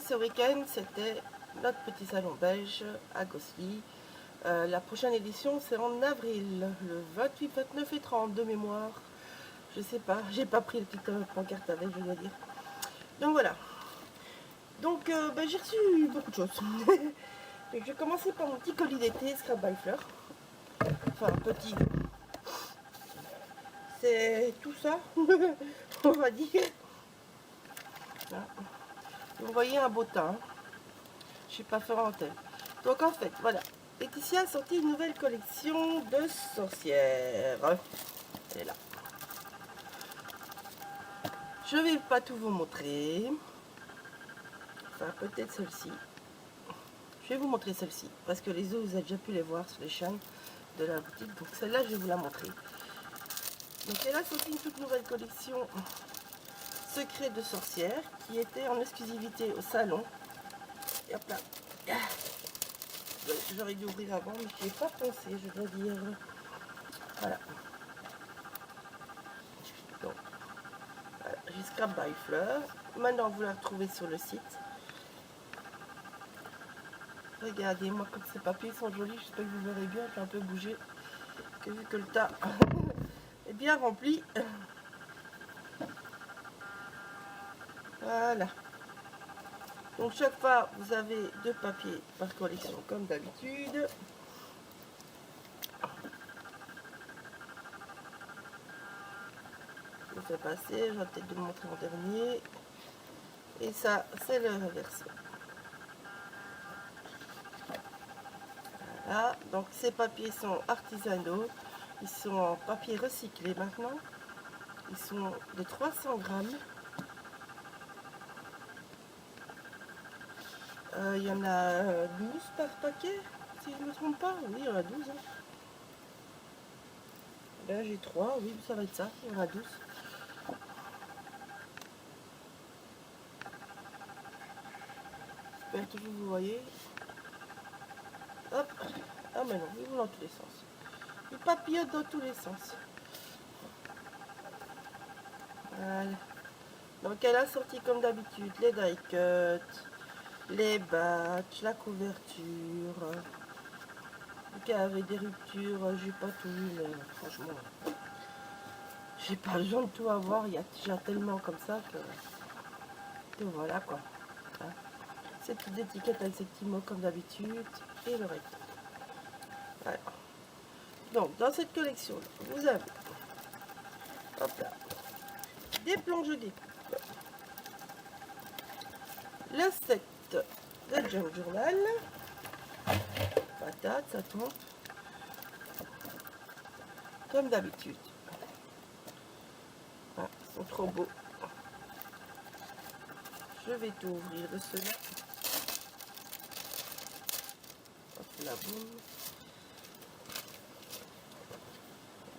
ce week-end, c'était notre petit salon belge à Gosselies. La prochaine édition, c'est en avril, le 28, 29 et 30 de mémoire. Je sais pas, j'ai pas pris le petit pancarte avec, je dois dire. Donc voilà. Donc j'ai reçu beaucoup de choses. Donc, je vais commencer par mon petit colis d'été Scrap by Fleur. Enfin, petit. C'est tout ça, on va dire. Voilà. Vous voyez un beau teint. Je suis pas fermentée. Donc en fait, voilà. Laetitia a sorti une nouvelle collection de sorcières. Elle est là. Je vais pas tout vous montrer. Enfin, peut-être celle-ci. Je vais vous montrer celle-ci. Parce que les autres, vous avez déjà pu les voir sur les chaînes de la boutique. Donc celle-là, je vais vous la montrer. Donc elle a sorti une toute nouvelle collection Secret de sorcières qui était en exclusivité au salon. Et hop là. J'aurais dû ouvrir avant, mais je n'y ai pas pensé, je dois dire. Voilà. Donc, voilà, j'ai Scrap by Fleur. Maintenant, vous la retrouvez sur le site. Regardez, moi, comme ces papiers sont jolis, j'espère que vous verrez bien, j'ai un peu bougé. Que vu que le tas est bien rempli. Voilà. Donc, chaque fois, vous avez 2 papiers par collection, comme d'habitude. Je fais passer, je vais peut-être vous montrer en dernier. Et ça, c'est le reverso. Voilà, donc ces papiers sont artisanaux. Ils sont en papier recyclé maintenant. Ils sont de 300 grammes. Il y en a 12 par paquet, si je ne me trompe pas. Oui, il y en a 12. Hein. Là, j'ai 3, oui, ça va être ça. Il y en a 12. J'espère que vous voyez. Hop. Ah, mais non, ils vont dans tous les sens. Ils papillotent dans tous les sens. Voilà. Donc, elle a sorti comme d'habitude les die cuts, les batchs, la couverture. Donc, avec des ruptures, j'ai pas tout vu, mais franchement, j'ai pas besoin de tout avoir. Il y a déjà tellement comme ça que voilà quoi. Hein. Ces petites étiquettes avec ces petits mots comme d'habitude et le reste. Voilà. Donc, dans cette collection, vous avez hop là, des planches de découpe, le set de Junk Journal, patate, ça tombe, comme d'habitude. Ah, ils sont trop beaux. Je vais tout ouvrir de cela. Hop là, boum.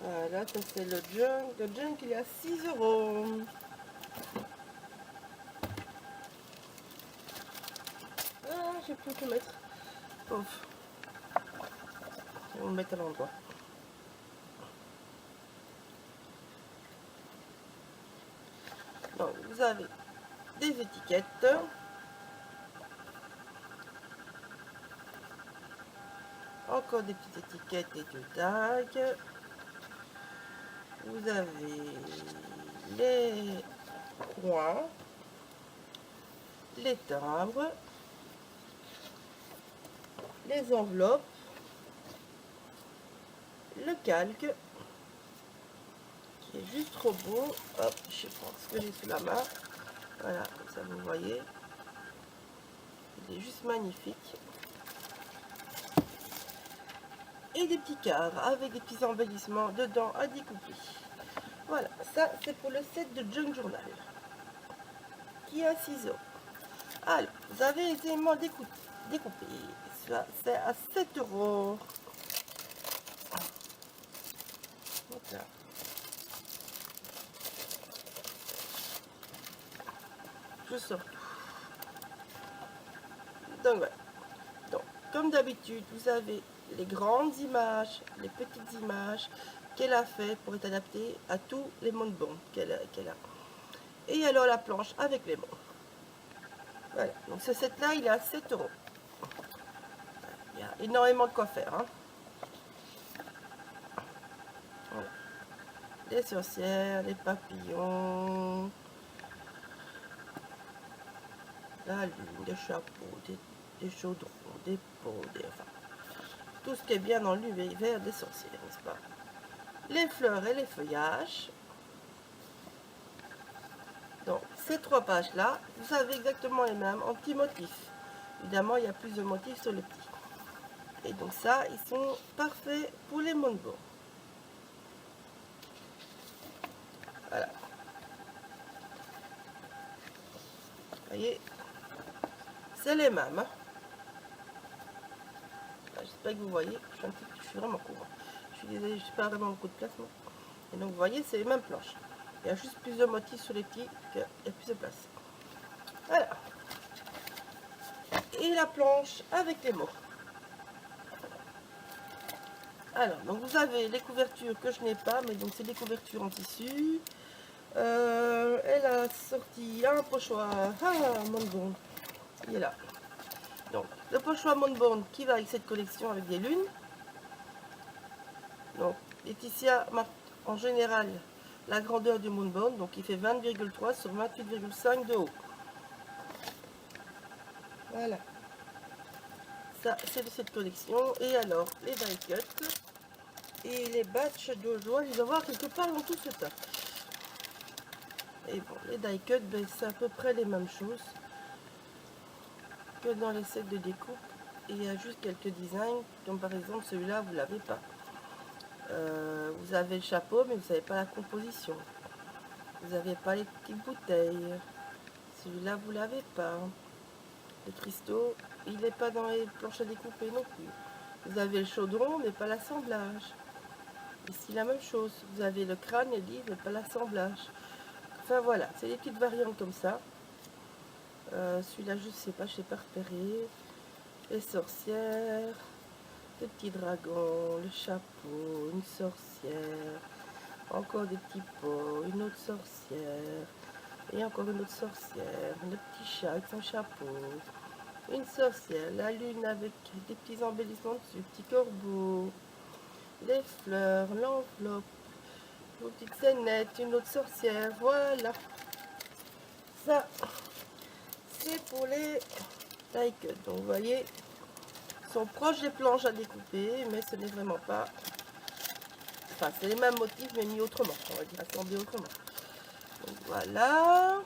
Voilà, ça c'est le junk. Le junk, il est à 6 €. Ah, j'ai plus que mettre. Ouf. Je vais me mettre à l'endroit. Donc, vous avez des étiquettes. Encore des petites étiquettes et deux tags. Vous avez les coins, les timbres, les enveloppes, le calque, qui est juste trop beau. Hop, je pense que j'ai sous la main. Voilà, comme ça vous voyez. Il est juste magnifique. Et des petits cadres avec des petits embellissements dedans à découper. Voilà, ça c'est pour le set de Junk Journal qui est à 6 €. Alors, vous avez aisément découpé. Ça c'est à 7 €. Voilà. Je sors tout. Donc voilà. Donc, comme d'habitude, vous avez les grandes images, les petites images qu'elle a fait pour être adaptées à tous les mots de bon qu'elle a. Et alors la planche avec les mots. Voilà, donc ce set là il est à 7 €. Il y a énormément de quoi faire, hein. Voilà. Les sorcières, les papillons, la lune, des chapeaux, des chaudrons, des pots, enfin, tout ce qui est bien dans l'univers des sorcières, n'est-ce pas? Les fleurs et les feuillages. Donc, ces 3 pages-là, vous avez exactement les mêmes en petits motifs. Évidemment, il y a plus de motifs sur les petits. Et donc ça, ils sont parfaits pour les Moonbow. Voilà. Vous voyez, c'est les mêmes. Hein. J'espère que vous voyez. Je suis vraiment court. Je suis désolée, je n'ai pas vraiment beaucoup de place. Moi. Et donc, vous voyez, c'est les mêmes planches. Il y a juste plus de motifs sur les petits, qu'il y a plus de place. Voilà. Et la planche avec les mots. Alors, donc vous avez les couvertures que je n'ai pas, mais donc c'est des couvertures en tissu. Elle a sorti un pochoir. Ah, Moonbow. Il est là. Donc, le pochoir Moonbow qui va avec cette collection avec des lunes. Donc, Laetitia marque en général la grandeur du Moonbow, donc il fait 20,3 sur 28,5 de haut. Voilà. Ça, c'est de cette collection. Et alors, les die cuts et les batchs de joie, je dois voir quelque part dans tout ce tas. Et bon, les die cuts, ben, c'est à peu près les mêmes choses que dans les sets de découpe. Et il y a juste quelques designs, comme par exemple celui-là, vous ne l'avez pas. Vous avez le chapeau, mais vous n'avez pas la composition. Vous n'avez pas les petites bouteilles. Celui-là, vous ne l'avez pas. Le Tristo, il n'est pas dans les planches à découper non plus. Vous avez le chaudron, mais pas l'assemblage. Ici, la même chose. Vous avez le crâne et le livre, mais pas l'assemblage. Enfin, voilà. C'est des petites variantes comme ça. Celui-là, je sais pas repérer. Les sorcières, le petit dragon, le chapeau, une sorcière, encore des petits pots, une autre sorcière, et encore une autre sorcière, le petit chat avec son chapeau, une sorcière, la lune avec des petits embellissements dessus, petit corbeau, les fleurs, l'enveloppe, une petite scénette, une autre sorcière, voilà. Ça, c'est pour les die cuts. Donc vous voyez, ils sont proches des planches à découper, mais ce n'est vraiment pas... Enfin, c'est les mêmes motifs, mais mis autrement. On va dire assemblés autrement. Donc voilà.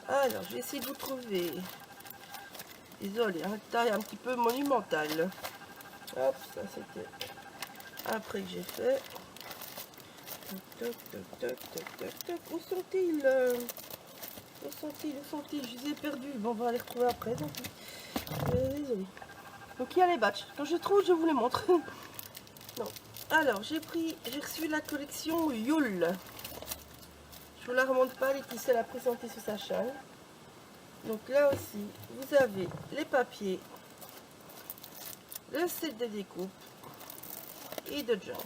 Alors, je vais essayer de vous trouver. Désolé, hein, taille un petit peu monumentale. Hop, ça c'était après que j'ai fait. Toc, toc, toc, toc, toc, toc. Où sont-ils? Où sont-ils? Où sont-ils? Je les ai perdus. Bon, on va les retrouver après. Désolé. Donc il y a les batchs. Quand je trouve, je vous les montre. Non. Alors, j'ai reçu la collection Yule. Je vous la remonte pas, Laetitia l'a présentée sur sa chaîne. Donc là aussi, vous avez les papiers, le set de découpe et de junk.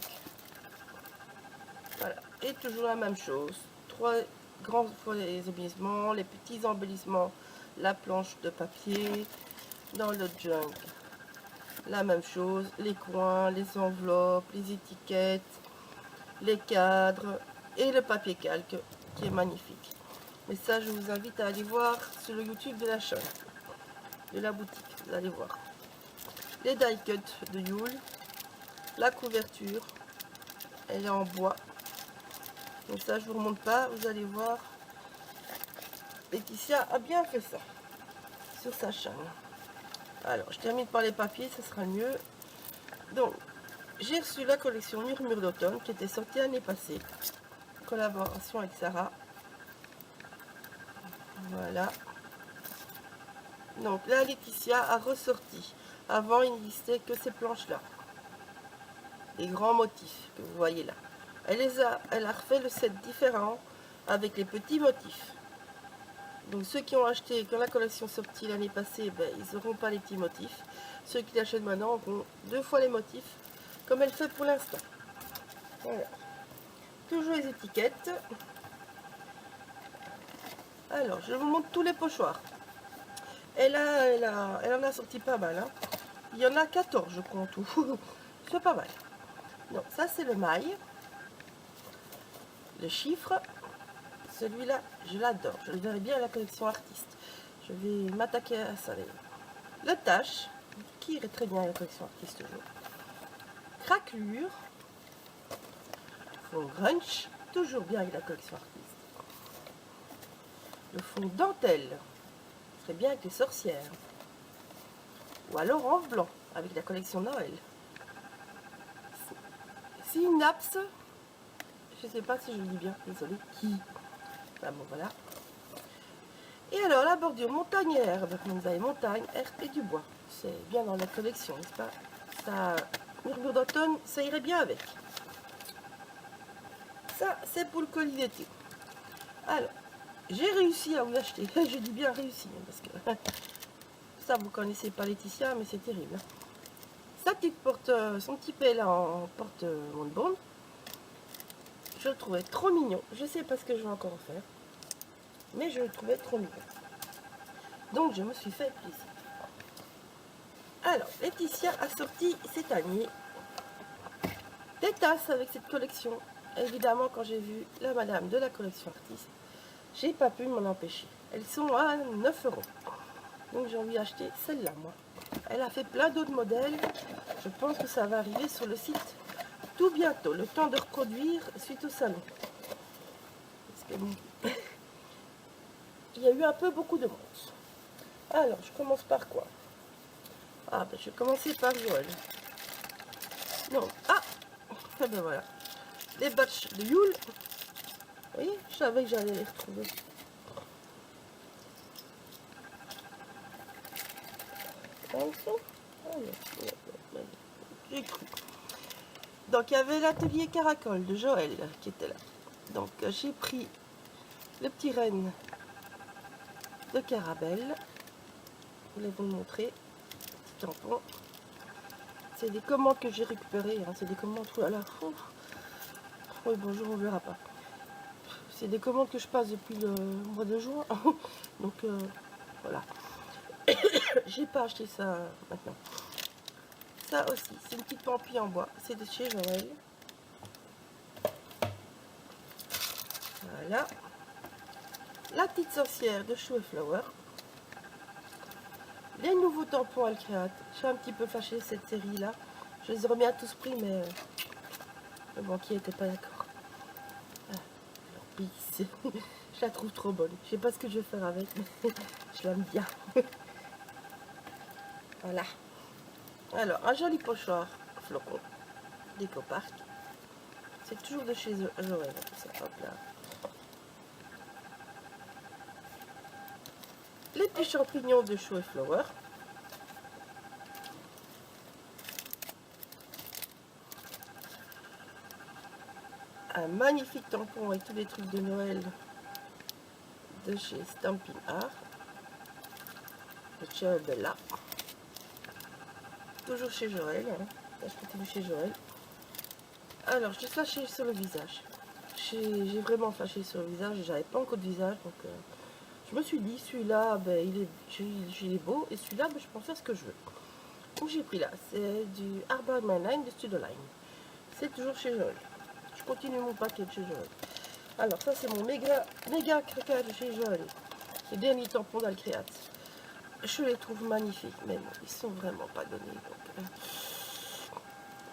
Voilà. Et toujours la même chose. 3 grands embellissements, les petits embellissements, la planche de papier, dans le junk. La même chose, les coins, les enveloppes, les étiquettes, les cadres et le papier calque qui est magnifique. Mais ça, je vous invite à aller voir sur le YouTube de la chaîne, de la boutique, vous allez voir. Les die cuts de Yule, la couverture, elle est en bois. Donc ça, je vous remonte pas, vous allez voir. Laetitia a bien fait ça sur sa chaîne. Alors, je termine par les papiers, ça sera mieux. Donc, j'ai reçu la collection Murmure d'automne qui était sortie l'année passée. Collaboration avec Sarah. Voilà. Donc là, Laetitia a ressorti. Avant, il n'existait que ces planches-là. Les grands motifs que vous voyez là. Elle a refait le set différent avec les petits motifs. Donc ceux qui ont acheté quand la collection est sortie l'année passée, ben, ils n'auront pas les petits motifs. Ceux qui l'achètent maintenant auront 2 fois les motifs, comme elle fait pour l'instant. Voilà. Toujours les étiquettes. Alors, je vous montre tous les pochoirs. Elle en a sorti pas mal. Hein. Il y en a 14, je crois, en tout. C'est pas mal. Donc, ça, c'est le mail. Le chiffre. Celui-là, je l'adore. Je le verrai bien à la collection artiste. Je vais m'attaquer à ça. Le tache, qui irait très bien à la collection artiste toujours. Craquelure. Fond grunch, toujours bien avec la collection artiste. Le fond dentelle, serait bien avec les sorcières. Ou alors en blanc, avec la collection Noël. Synapse, je ne sais pas si je le dis bien, désolé, qui. Enfin bon, voilà. Et alors, la bordure montagnère, vous avez montagne, herbe et du bois. C'est bien dans la collection, n'est-ce pas? Ça, murmure d'automne, ça irait bien avec. Ça, c'est pour le colis d'été. Alors, j'ai réussi à vous acheter. Je dis bien réussi, parce que ça, vous connaissez pas Laetitia, mais c'est terrible. Sa petite porte, son petit pelle en porte Montbonne. Je le trouvais trop mignon. Je sais pas ce que je vais encore en faire, mais je le trouvais trop mignon. Donc, je me suis fait plaisir. Alors, Laetitia a sorti cette année des tasses avec cette collection. Évidemment, quand j'ai vu la madame de la collection artiste, j'ai pas pu m'en empêcher. Elles sont à 9 €. Donc j'ai envie d'acheter celle-là, moi. Elle a fait plein d'autres modèles. Je pense que ça va arriver sur le site tout bientôt. Le temps de reproduire suite au salon. Parce que, il y a eu un peu beaucoup de monde. Alors, je commence par quoi? Ah, ben, je vais commencer par Joël. Non, ah, ben voilà. Les batchs de Yule. Vous voyez, je savais que j'allais les retrouver. J'ai cru. Donc il y avait l'atelier Caracol de Joël qui était là. Donc j'ai pris le petit renne de Carabelle. Je vais vous le montrer. Petit tampon. C'est des commandes que j'ai récupérées. Hein. C'est des commandes. Voilà. Oui, bonjour, on verra pas. C'est des commandes que je passe depuis le mois de juin. Donc voilà. J'ai pas acheté ça maintenant. Ça aussi, c'est une petite pampille en bois. C'est de chez Joël. Voilà. La petite sorcière de Chou et Flower. Les nouveaux tampons Alcréate. Je suis un petit peu fâchée cette série-là. Je les ai remis à tous prix, mais le banquier n'était pas d'accord. Ah, je la trouve trop bonne. Je sais pas ce que je vais faire avec, mais je l'aime bien. Voilà. Alors, un joli pochoir flocon d'Ecopark. C'est toujours de chez Joël. Hop là. Les petits champignons de Chou et Flower. Un magnifique tampon avec tous les trucs de Noël de chez Stampin' Art. Le Cherubella. Toujours chez Joël. Hein. Là, je continue chez Joël. Alors, je l'ai flashé sur le visage. J'ai vraiment flashé sur le visage. J'avais pas encore de visage. Donc, je me suis dit, celui-là, ben, il est beau. Et celui-là, ben, je peux faire ce que je veux. Donc, j'ai pris là. C'est du Arbor My Line de Studio Line. C'est toujours chez Joël. Je continue mon paquet de chez Joël. Alors, ça, c'est mon méga craquage de chez Joël. Les derniers tampons d'Alcréate. Je les trouve magnifiques, mais bon, ils sont vraiment pas donnés. Donc,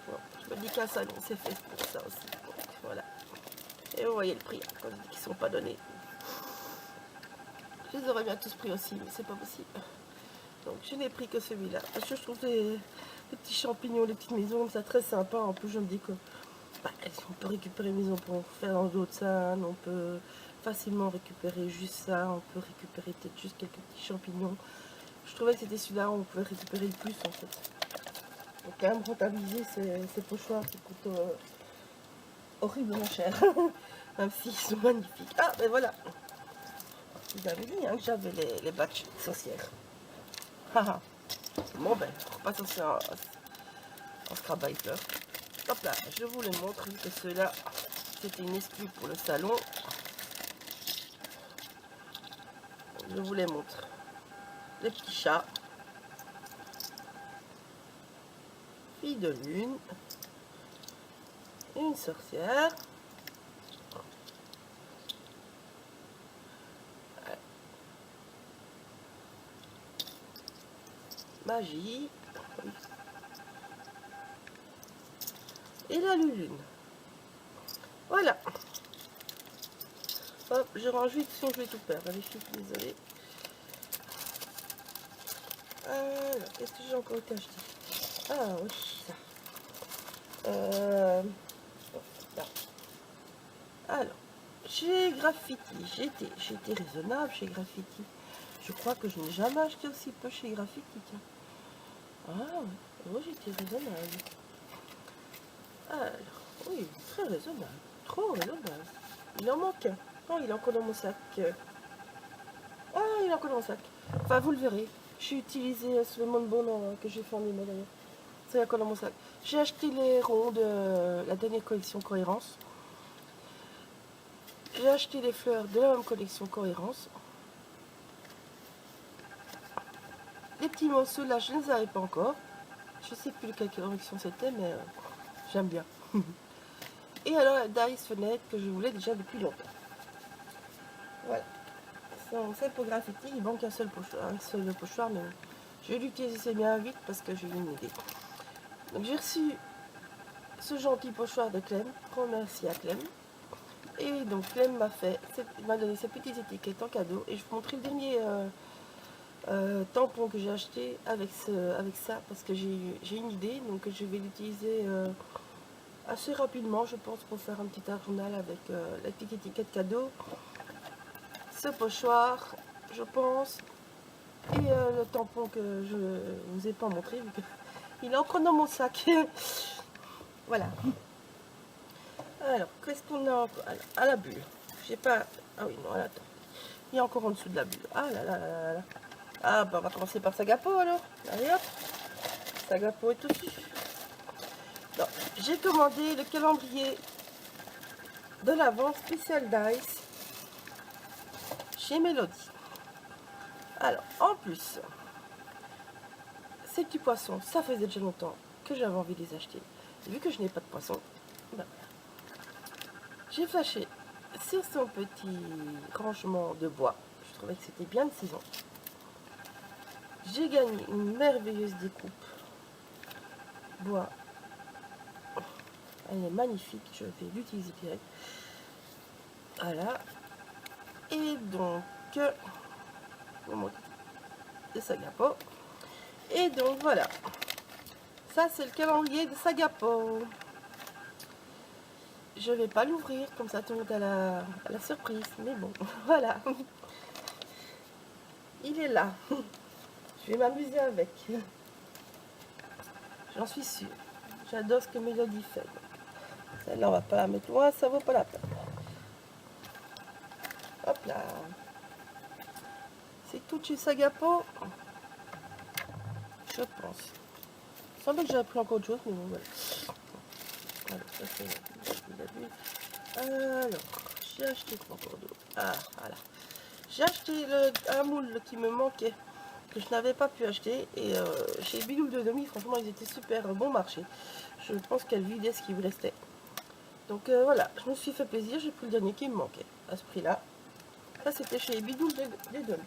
bon, je me dis qu'un salon, c'est fait pour ça aussi. Donc, voilà. Et vous voyez le prix, hein, quand je dis qu'ils sont pas donnés. Je les aurais bien tous pris aussi, mais c'est pas possible. Donc, je n'ai pris que celui-là. Parce que je trouve les petits champignons, les petites maisons comme ça très sympa. En plus, je me dis que bah, on peut récupérer une maison pour faire dans d'autres salles. On peut facilement récupérer juste ça. On peut récupérer peut-être juste quelques petits champignons. Je trouvais que c'était celui-là où on pouvait récupérer le plus en fait. Donc quand même rentabiliser ces pochoirs qui coûtent horriblement cher. Même s'ils sont magnifiques. Ah ben voilà. Je vous avais dit hein, que j'avais les batchs sorcières. Bon ben, on repasse en Scrabble. Hop là, je vous les montre que ceux-là, c'était une exclue pour le salon. Je vous les montre. les petits chats, fille de lune, une sorcière, magie, et la lune. Voilà. Hop, je range vite, sinon je vais tout perdre. Allez, je suis désolée. Alors, qu'est-ce que j'ai encore été acheté? Ah oui, ça. Là. Alors, chez Graffiti, j'ai été raisonnable chez Graffiti. Je crois que je n'ai jamais acheté aussi peu chez Graffiti. Tiens. Ah oui, j'étais raisonnable. Alors, oui, très raisonnable. Trop raisonnable. Il en manque un. Oh, il est encore dans mon sac. Ah, il est encore dans mon sac. Enfin, vous le verrez. J'ai utilisé ce Monde Bon que j'ai fait en émo d'ailleurs. C'est encore dans mon sac. J'ai acheté les ronds de la dernière collection Cohérence. J'ai acheté les fleurs de la même collection Cohérence. Les petits morceaux là, je ne les avais pas encore. Je sais plus quelle collection c'était, mais j'aime bien. Et alors la Dice Fenêtre que je voulais déjà depuis longtemps. Voilà. C'est pour Graffiti, il manque un seul pochoir, mais je vais l'utiliser bien vite parce que j'ai une idée. Donc j'ai reçu ce gentil pochoir de Clem. Grand merci à Clem. Et donc Clem m'a donné ces petites étiquettes en cadeau. Et je vous montrer le dernier tampon que j'ai acheté avec ça parce que j'ai une idée. Donc je vais l'utiliser assez rapidement, je pense, pour faire un petit journal avec la petite étiquette cadeau. Ce pochoir, je pense, et le tampon que je vous ai pas montré vu qu'il est encore dans mon sac. Voilà. Alors, qu'est-ce qu'on a encore? Alors, à la bulle. J'ai pas. Ah oui, non, attends. Il y a encore en dessous de la bulle. Ah là là là là. Ah bah on va commencer par Sagapo alors. Allez hop. Sagapo est dessus. Donc, j'ai commandé le calendrier de l'Avent spécial Dice chez Mélodie. Alors, en plus, ces petits poissons, ça faisait déjà longtemps que j'avais envie de les acheter. Et vu que je n'ai pas de poisson, ben, j'ai flashé sur son petit rangement de bois. Je trouvais que c'était bien de saison. J'ai gagné une merveilleuse découpe bois. Elle est magnifique, je vais l'utiliser direct. Voilà. Et donc, de Sagapo. Et donc voilà. Ça c'est le calendrier de Sagapo. Je vais pas l'ouvrir, comme ça tout le monde a la surprise. Mais bon, voilà. Il est là. Je vais m'amuser avec. J'en suis sûre. J'adore ce que Mélodie fait. Celle-là, on va pas la mettre loin, ça vaut pas la peine. Hop là. C'est tout chez Sagapo. Je pense. Il semble que j'avais pris encore autre chose, mais bon, voilà. Alors, ça c'est alors, j'ai acheté quoi encore d'autre? Ah, voilà. J'ai acheté un moule qui me manquait, que je n'avais pas pu acheter. Et chez Bidou de Demi, franchement, ils étaient super bon marché. Je pense qu'elle vidait ce qui vous restait. Donc voilà, je me suis fait plaisir, j'ai pris le dernier qui me manquait à ce prix-là. Ça, c'était chez Bidou de Demi.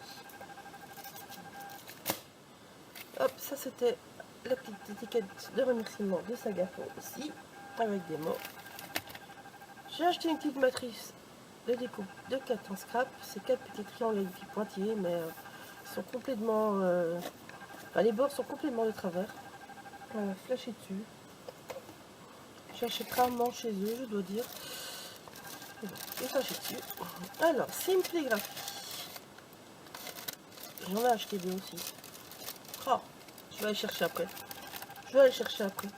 Hop, ça c'était la petite étiquette de remerciement de Sagapo aussi, avec des mots. J'ai acheté une petite matrice de découpe de 4 en scrap. C'est 4 petits triangles avec des pointillés, mais ils sont complètement... enfin, les bords sont complètement de travers. Voilà, flashé dessus. J'achète rarement chez eux, je dois dire. Et flashé dessus. Alors, Simplégraphie. J'en ai acheté deux aussi. Oh, je vais aller chercher après. Je vais aller chercher après.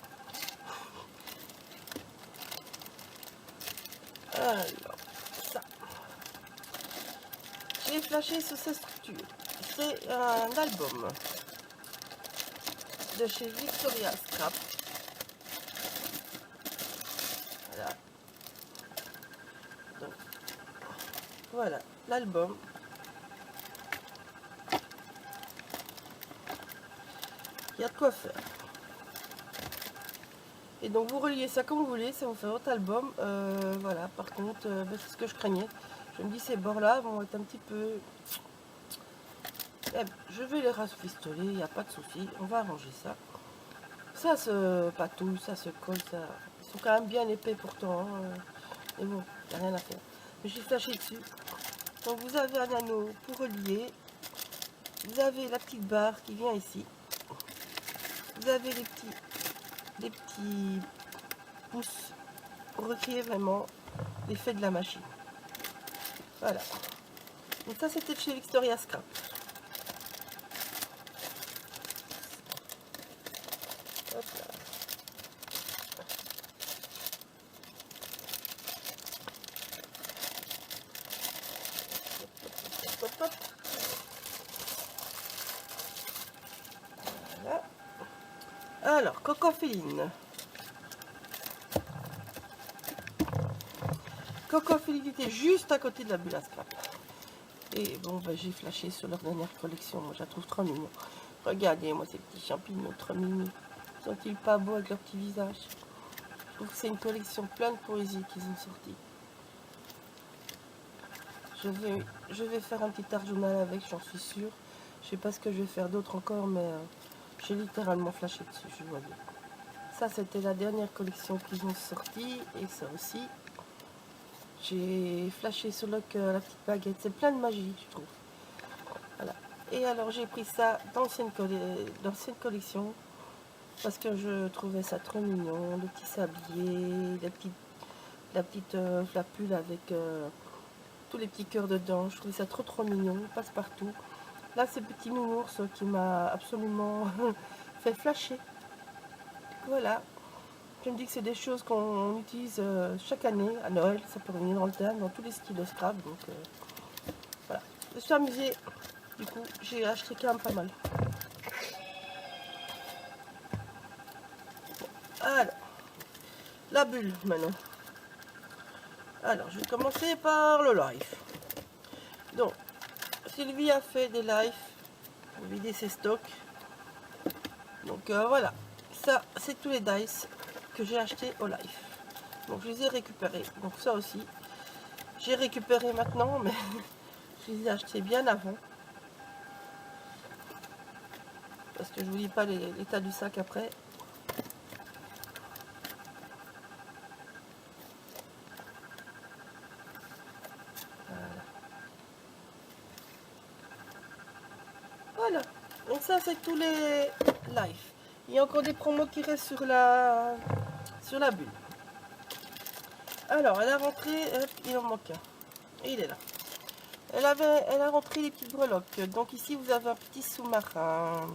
Alors, ça. J'ai flashé sur cette structure. C'est un album de chez Victoria Scrap. Voilà. Donc, voilà l'album. y a de quoi faire. Et donc vous reliez ça comme vous voulez, ça vous fait votre album. Voilà, par contre, c'est ce que je craignais. Je me dis ces bords là vont être un petit peu... je vais les rafistoler, il n'y a pas de souci, on va arranger ça. Ça se patouille, ça se colle, ça... Ils sont quand même bien épais pourtant. Mais bon, il n'y a rien à faire. Mais j'ai flashé dessus. Donc vous avez un anneau pour relier. Vous avez la petite barre qui vient ici. Vous avez les petits pouces pour recréer vraiment l'effet de la machine. Voilà. Donc ça c'était chez Victoria Scrap. Hop là. Hop, hop, hop. Voilà. Alors, Cocophéline. Cocophéline était juste à côté de la bulle à scrap. Et bon, bah, j'ai flashé sur leur dernière collection. Moi, je la trouve trop mignon. Regardez, moi, ces petits champignons trop mignons. Sont-ils pas beaux avec leur petit visage? Je trouve que c'est une collection pleine de poésie qu'ils ont sorti. Je vais faire un petit art journal avec, j'en suis sûre. Je sais pas ce que je vais faire d'autre encore, mais j'ai littéralement flashé dessus, je vois bien. Ça, c'était la dernière collection qu'ils ont sorti, et ça aussi. J'ai flashé sur la petite baguette, c'est plein de magie, je trouve. Voilà. Et alors, j'ai pris ça d'ancienne collection, parce que je trouvais ça trop mignon. Le petit sablier, la petite flapule avec tous les petits cœurs dedans. Je trouvais ça trop mignon, passe partout. Là, c'est petit nounours qui m'a absolument fait flasher. Voilà. Je me dis que c'est des choses qu'on utilise chaque année à Noël. Ça peut revenir dans le thème, dans tous les styles de scrap. Donc voilà. Je me suis amusée. Du coup, j'ai acheté quand même pas mal. Alors, la bulle maintenant. Alors, je vais commencer par le live. Donc, Sylvie a fait des lives pour vider ses stocks. Donc voilà, ça c'est tous les dice que j'ai acheté au live. Donc je les ai récupérés. Donc ça aussi, j'ai récupéré maintenant, mais je les ai achetés bien avant. Parce que je vous dis pas l'état du sac après. Voilà. Donc ça c'est tous les lives. Il y a encore des promos qui restent sur la bulle. Alors elle a rentré, il en manque un. Et il est là. Elle a rentré les petites breloques. Donc ici vous avez un petit sous-marin.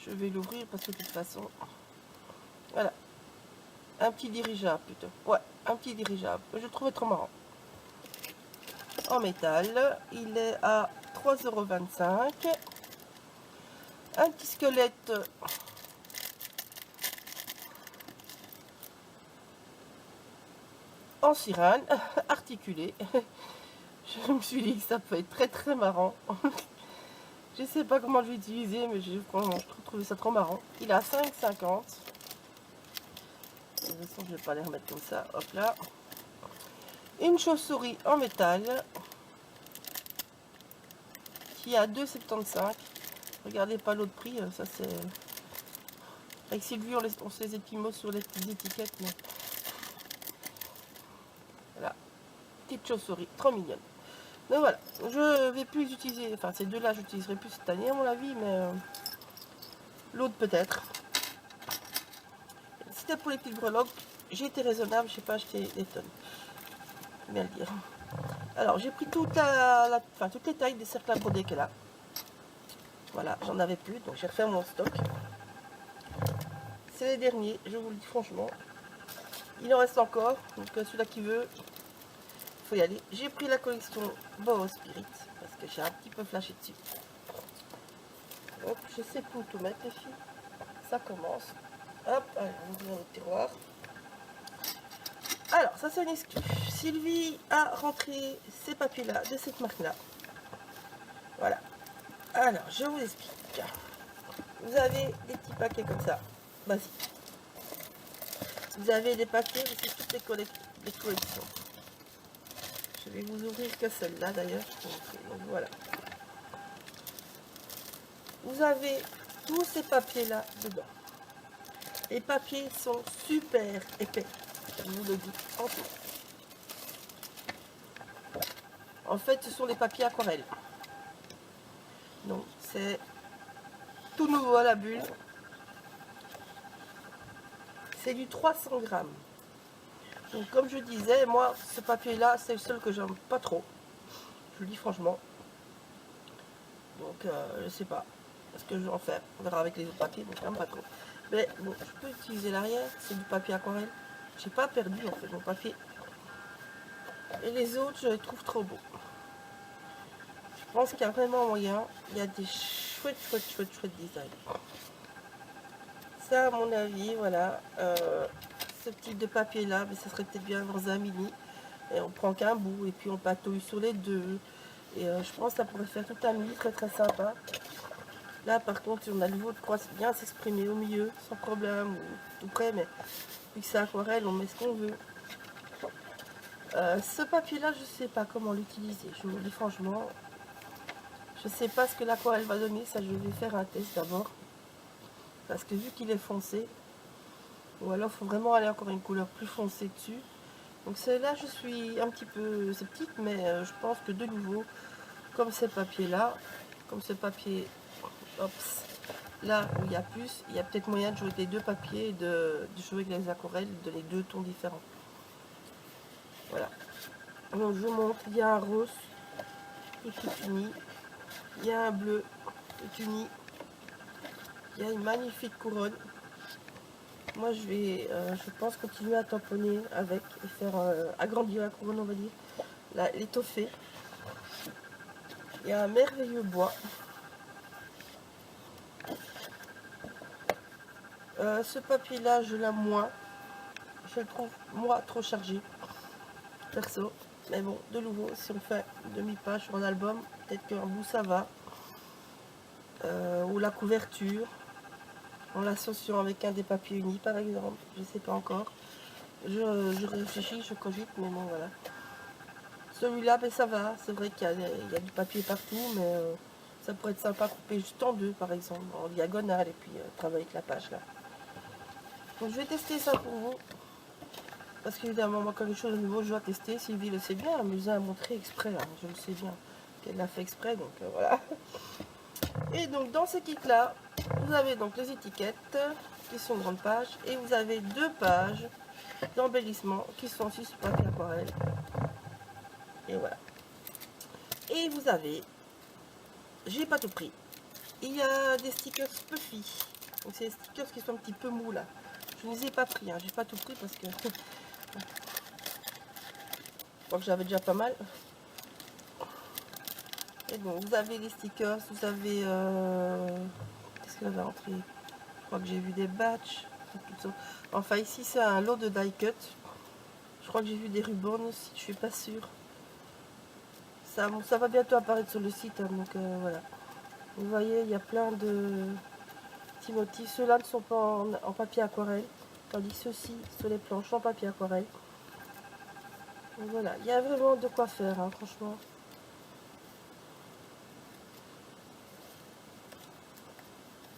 Je vais l'ouvrir parce que de toute façon, voilà, un petit dirigeable plutôt. Ouais, un petit dirigeable. Je le trouvais trop marrant. En métal, il est à 3,25 €. Un petit squelette en cirane, articulé. Je me suis dit que ça peut être très marrant. Je sais pas comment je vais utiliser, mais j'ai trouvé ça trop marrant. Il est à 5,50 €. De toute façon, je vais pas les remettre comme ça. Hop là. Une chauve-souris en métal qui est à 2,75 €. Regardez pas l'autre prix, ça c'est... Avec Sylvie, on se faisait des petits mots sur les petites étiquettes. Mais... Voilà. Petite chauve-souris, trop mignonne. Donc voilà, je vais plus utiliser, enfin ces deux-là, je n'utiliserai plus cette année à mon avis, mais l'autre peut-être. C'était pour les petites breloques, j'ai été raisonnable, je n'ai pas acheté des tonnes. Faut bien le dire. Alors j'ai pris toutes les tailles des cercles à broder qu'elle a. Voilà, j'en avais plus, donc j'ai refait mon stock. C'est les derniers, je vous le dis franchement. Il en reste encore, donc celui-là qui veut, il faut y aller. J'ai pris la collection Boho Spirit, parce que j'ai un petit peu flashé dessus. Hop, je sais plus où tout mettre les filles. Ça commence. Hop, allez, on ouvre notre tiroir. Alors, ça c'est une excuse. Sylvie a rentré ces papiers-là, de cette marque-là. Voilà. Alors, je vous explique. vous avez des petits paquets comme ça, basiques. Vous avez des papiers, c'est toutes les collections. Je vais vous ouvrir que celle-là d'ailleurs. Donc voilà. Vous avez tous ces papiers-là dedans. Les papiers sont super épais, je vous le dis en tout. En fait, ce sont des papiers aquarelles. Donc, c'est tout nouveau à la bulle. C'est du 300 grammes. Donc, comme je disais, moi, ce papier-là, c'est le seul que j'aime pas trop. Je le dis franchement. Donc, je sais pas ce que je vais en faire. On verra avec les autres papiers, donc j'aime pas trop. Mais bon, je peux utiliser l'arrière. C'est du papier aquarelle. J'ai pas perdu, en fait, mon papier. Et les autres, je les trouve trop beaux. Je pense qu'il y a vraiment moyen. Il y a des chouettes designs. Ça, à mon avis, voilà. Ce type de papier là, mais ça serait peut-être bien dans un mini. Et on prend qu'un bout et puis on patouille sur les deux. Et je pense que ça pourrait faire tout un mini très sympa. Là, par contre, on a le vôtre pour bien s'exprimer au milieu, sans problème, ou tout près, mais vu que c'est aquarelle, on met ce qu'on veut. Ce papier là, je sais pas comment l'utiliser. Je me dis franchement, je sais pas ce que l'aquarelle va donner. Ça, je vais faire un test d'abord. Parce que vu qu'il est foncé, ou alors il faut vraiment aller encore une couleur plus foncée dessus. Donc celle-là, je suis un petit peu sceptique, mais je pense que de nouveau, comme ces papiers-là, comme ce papier, ops, là où il y a plus, il y a peut-être moyen de jouer avec les deux papiers, de jouer avec les aquarelles, de les deux tons différents. Voilà. Donc je vous montre, il y a un rose qui est tout uni, il y a un bleu tout uni, il y a une magnifique couronne. Moi je pense continuer à tamponner avec et faire agrandir la couronne, on va dire, l'étoffer. Il y a un merveilleux bois. Ce papier là je l'aime moins. Je le trouve moi trop chargé. Perso. Mais bon, de nouveau, si on fait une demi-page sur un album, peut-être qu'un bout ça va. Ou la couverture. En l'associant avec un des papiers unis par exemple. Je sais pas encore. Je réfléchis, je cogite, mais bon voilà. Celui-là, ben, ça va. C'est vrai qu'il y a du papier partout, mais ça pourrait être sympa à couper juste en deux par exemple, en diagonale, et puis travailler avec la page là. Donc je vais tester ça pour vous. Parce qu'évidemment, moi, quand quelque chose de nouveau, je dois tester. Sylvie le sait bien, elle nous a montré exprès, hein, je le sais bien qu'elle l'a fait exprès, donc voilà. Et donc, dans ce kit-là, vous avez donc les étiquettes qui sont grande page, et vous avez deux pages d'embellissement qui sont aussi sur papier aquarelle. Et voilà. Et vous avez, j'ai pas tout pris, il y a des stickers Puffy. Donc, c'est des stickers qui sont un petit peu mous là. Je ne les ai pas pris, hein, j'ai pas tout pris parce que je crois que j'avais déjà pas mal. Et donc vous avez les stickers, vous avez qu'est-ce qu'elle avait entré? Je crois que j'ai vu des batchs. Enfin ici c'est un lot de die cut. Je crois que j'ai vu des rubans aussi, je suis pas sûre. Ça va bientôt apparaître sur le site, hein, donc voilà. Vous voyez, il y a plein de petits motifs. Ceux-là ne sont pas en papier aquarelle, tandis que ceux-ci sont les planches en papier aquarelle. Donc voilà, il y a vraiment de quoi faire, hein, franchement.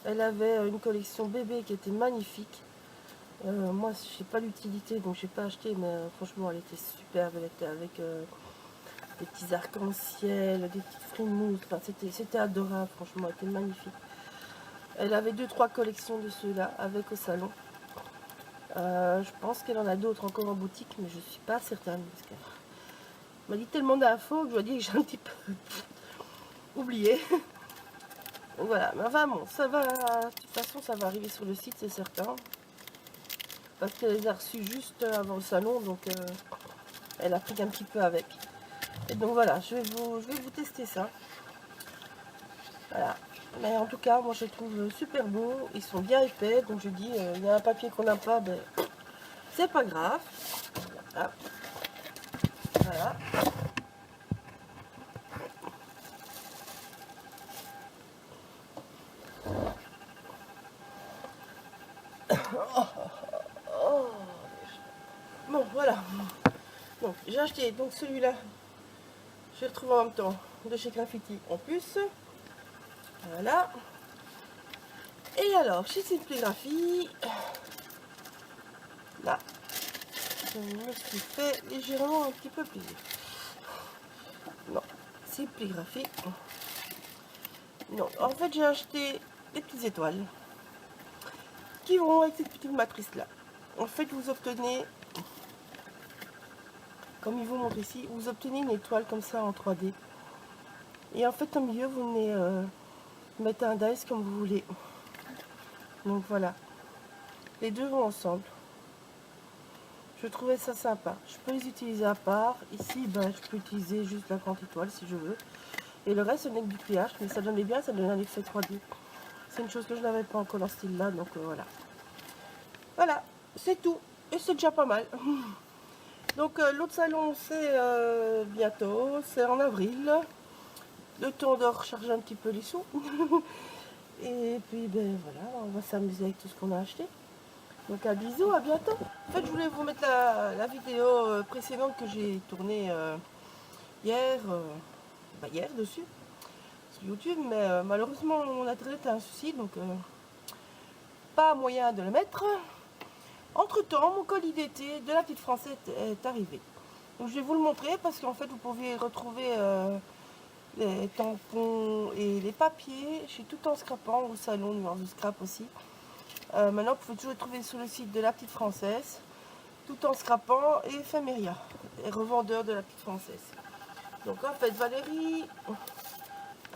Elle avait une collection bébé qui était magnifique. Moi, je sais pas l'utilité, donc j'ai pas acheté, mais franchement, elle était superbe. Elle était avec des petits arcs-en-ciel, des petites frimouses. Enfin, c'était adorable, franchement, elle était magnifique. Elle avait 2-3 collections de ceux-là avec au salon. Je pense qu'elle en a d'autres encore en boutique, mais je suis pas certaine. Parce qu'elle m'a dit tellement d'infos que je dois dire que j'ai un petit peu oublié. Donc voilà, mais enfin bon, ça va, de toute façon ça va arriver sur le site, c'est certain. Parce qu'elle les a reçus juste avant le salon, donc elle a pris un petit peu avec. Et donc voilà, je vais vous tester ça. Voilà. Mais en tout cas, moi je les trouve super beaux, ils sont bien épais, donc je dis, il y a un papier qu'on n'a pas, ben c'est pas grave. Ah. Voilà. Voilà. Oh. Bon, voilà. Donc, j'ai acheté donc celui-là. Je le trouve en même temps de chez Graffiti en plus. Voilà. Et alors, chez Simpligraphie, là, je me suis fait légèrement un petit peu plaisir. Non, Simpligraphie. Non, en fait, j'ai acheté des petites étoiles qui vont avec cette petite matrice là. En fait, vous obtenez, comme il vous montre ici, vous obtenez une étoile comme ça en 3D. Et en fait, au milieu, vous venez mettre un dice comme vous voulez. Donc voilà, les deux vont ensemble. Je trouvais ça sympa. Je peux les utiliser à part. Ici, ben, je peux utiliser juste la grande étoile si je veux. Et le reste, ce n'est que du pliage, mais ça donnait bien, ça donnait un effet 3D. C'est une chose que je n'avais pas encore dans ce style-là, donc voilà. Voilà, c'est tout. Et c'est déjà pas mal. Donc l'autre salon, c'est bientôt, c'est en avril. Le temps de recharger un petit peu les sous. Et puis, ben voilà, on va s'amuser avec tout ce qu'on a acheté. Donc un bisou, à bientôt. En fait, je voulais vous mettre la vidéo précédente que j'ai tournée hier, hier dessus, sur YouTube, mais malheureusement mon internet a un souci, donc pas moyen de le mettre. Entre temps, mon colis d'été de la petite française est arrivé. Donc je vais vous le montrer parce qu'en fait vous pouvez retrouver les tampons et les papiers chez Tout en Scrapant au salon Nuance de Scrap aussi. Maintenant, vous pouvez toujours les trouver sur le site de la petite française, Tout en Scrapant et Ephemeria, les revendeurs de la petite française. Donc en fait, Valérie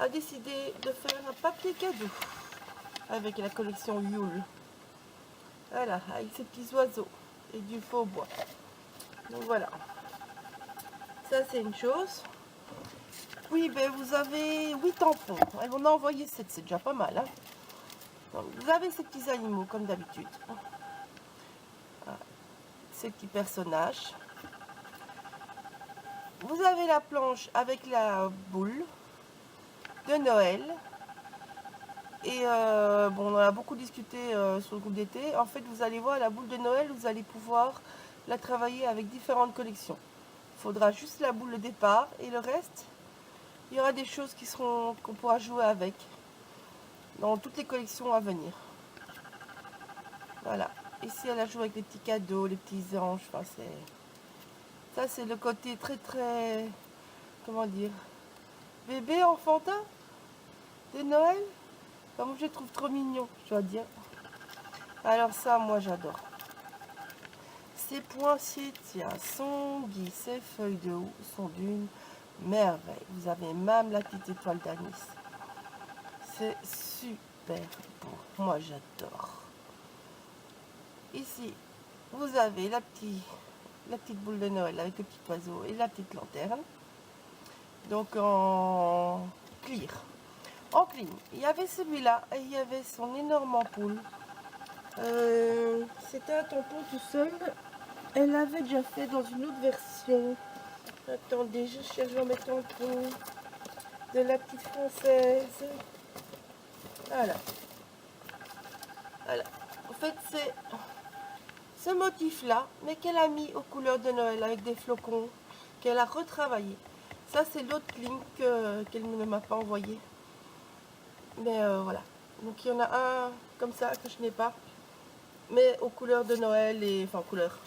a décidé de faire un papier cadeau avec la collection Yule. Voilà, avec ces petits oiseaux et du faux bois. Donc voilà, ça c'est une chose. Oui, ben vous avez 8 tampons. Elle m'en a envoyé 7, c'est déjà pas mal. Hein. Donc, vous avez ces petits animaux comme d'habitude. Voilà. Ces petits personnages. Vous avez la planche avec la boule de Noël. Et bon, on en a beaucoup discuté sur le groupe d'été. En fait, vous allez voir la boule de Noël, vous allez pouvoir la travailler avec différentes collections. Il faudra juste la boule de départ et le reste, il y aura des choses qu'on pourra jouer avec dans toutes les collections à venir. Voilà. Ici, elle a joué avec les petits cadeaux, les petits anges. Enfin, ça, c'est le côté très, très... Comment dire, bébé enfantin de Noël. Enfin, moi, je les trouve trop mignons, je dois dire. Alors ça, moi, j'adore. Ces poinciers, tiens, son gui, ces feuilles de houx sont d'une merveille. Vous avez même la petite étoile d'anis. C'est super beau. Moi, j'adore. Ici, vous avez la petite boule de Noël avec le petit oiseau et la petite lanterne. Donc en clear. En clean. Il y avait celui-là et il y avait son énorme ampoule. C'était un tampon tout seul. Elle l'avait déjà fait dans une autre version. Attendez, je cherche mes tampons de la petite française. Voilà. Voilà. En fait, c'est ce motif-là, mais qu'elle a mis aux couleurs de Noël avec des flocons, qu'elle a retravaillé. Ça, c'est l'autre ligne qu'elle ne m'a pas envoyé. Mais voilà. Donc, il y en a un comme ça que je n'ai pas. Mais aux couleurs de Noël et... Enfin, couleurs.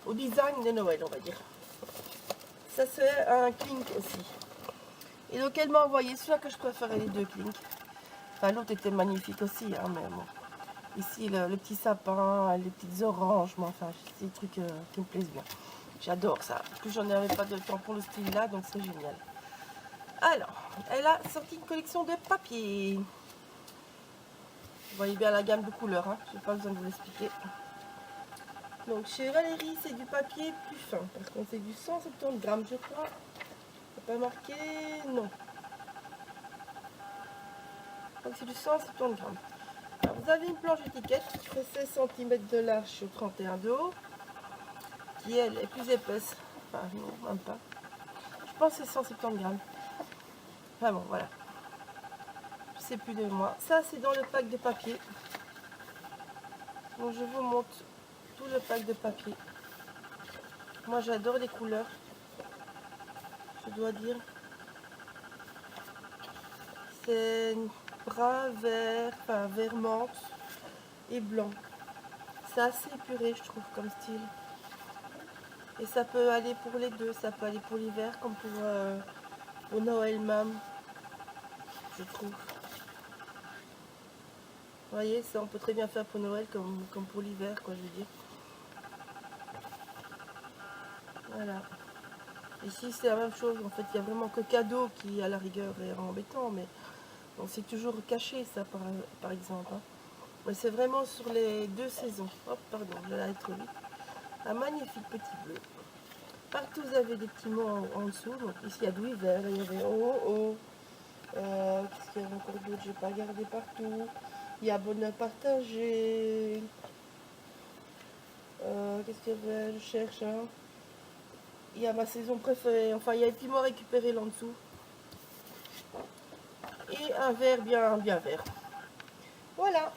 Au design de Noël, on va dire. Ça, c'est un clink aussi. Et donc, elle m'a envoyé celui-là que je préférais, les deux clinks. Enfin, l'autre était magnifique aussi, hein, mais bon. Ici, le petit sapin, les petites oranges, mais enfin, c'est des trucs qui me plaisent bien. J'adore ça. En plus, j'en avais pas de temps pour le style là, donc c'est génial. Alors, elle a sorti une collection de papier. Vous voyez bien la gamme de couleurs, hein. Je n'ai pas besoin de vous l'expliquer. Donc, chez Valérie, c'est du papier plus fin. Par contre, c'est du 170 grammes, je crois. C'est pas marqué, non. Donc, c'est du 170 grammes. Alors, vous avez une planche étiquette qui fait 16 cm de large sur 31 de haut, qui elle est plus épaisse. Enfin, non, même pas. Je pense que c'est 170 grammes. Enfin bon, voilà. Je sais plus de moi. Ça, c'est dans le pack de papier. Donc je vous montre tout le pack de papier. Moi j'adore les couleurs, je dois dire. C'est brun, vert, enfin vert menthe et blanc. C'est assez épuré je trouve comme style. Et ça peut aller pour les deux, ça peut aller pour l'hiver comme pour Noël même, je trouve. Vous voyez, ça on peut très bien faire pour Noël comme pour l'hiver, quoi, je veux dire. Voilà. Ici c'est la même chose, en fait il y a vraiment que cadeau qui à la rigueur est embêtant, mais bon, c'est toujours caché ça par exemple. Hein. Mais c'est vraiment sur les deux saisons. Hop, pardon, je vais aller trop vite. Un magnifique petit bleu. Partout vous avez des petits mots en dessous. Donc ici il y a Louis vert, il y avait oh. Qu'est-ce qu'il y avait encore d'autre? J'ai pas regardé partout. Il y a bonheur partagé. Qu'est-ce qu'il y avait? Je cherche. Hein. Il y a ma saison préférée. Enfin, il y a des petits mots récupérés là en dessous. Et un vert bien vert. Voilà.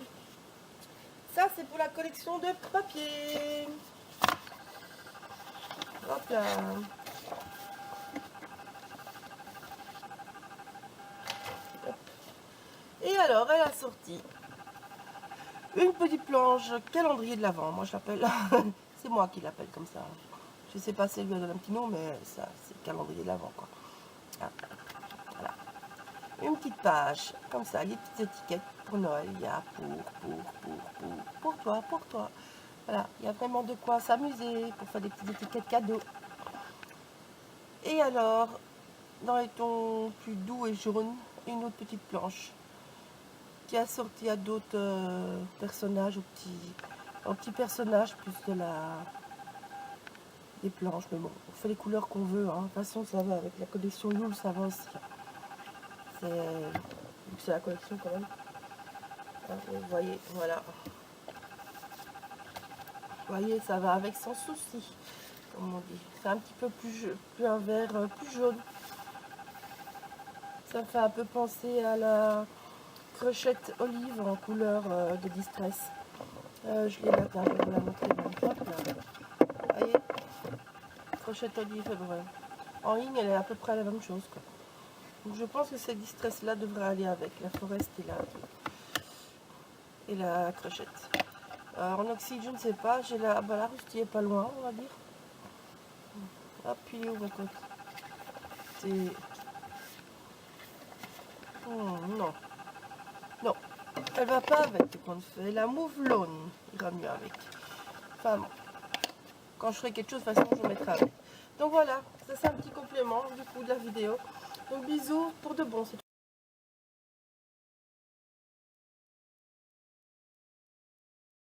Ça, c'est pour la collection de papier. Hop là. Et alors, elle a sorti une petite planche calendrier de l'Avent. Moi, je l'appelle. C'est moi qui l'appelle comme ça. Je sais pas si elle lui a donné un petit nom, mais ça, c'est calendrier de l'Avent, quoi. Ah, voilà. Une petite page, comme ça, les petites étiquettes pour Noël. Il y a pour toi. Voilà, il y a vraiment de quoi s'amuser pour faire des petites étiquettes cadeaux. Et alors, dans les tons plus doux et jaunes, une autre petite planche qui est assortie à d'autres personnages, aux petits personnages plus des planches. Mais bon, on fait les couleurs qu'on veut. Hein. De toute façon, ça va avec la collection Yule, ça va aussi. C'est la collection quand même. Vous voyez, voilà. Vous voyez, ça va avec sans souci, comme on dit. C'est un petit peu plus un vert plus jaune. Ça me fait un peu penser à la crochette olive en couleur de distress. Je l'ai là, je vais vous la montrer. Hop, là. Vous voyez, crochette olive, brun. En ligne, elle est à peu près la même chose, quoi. Donc je pense que cette distress là devrait aller avec la forest et la crochette. En oxyde, je ne sais pas. J'ai la rustille est pas loin, on va dire. Hop, puis il est où ma coque? C'est... non. Non. Elle va pas avec tout compte fait. La mouflone ira mieux avec. Enfin bon. Quand je ferai quelque chose, de toute façon, je mettrai avec. Donc voilà. Ça c'est un petit complément du coup de la vidéo. Donc bisous pour de bon.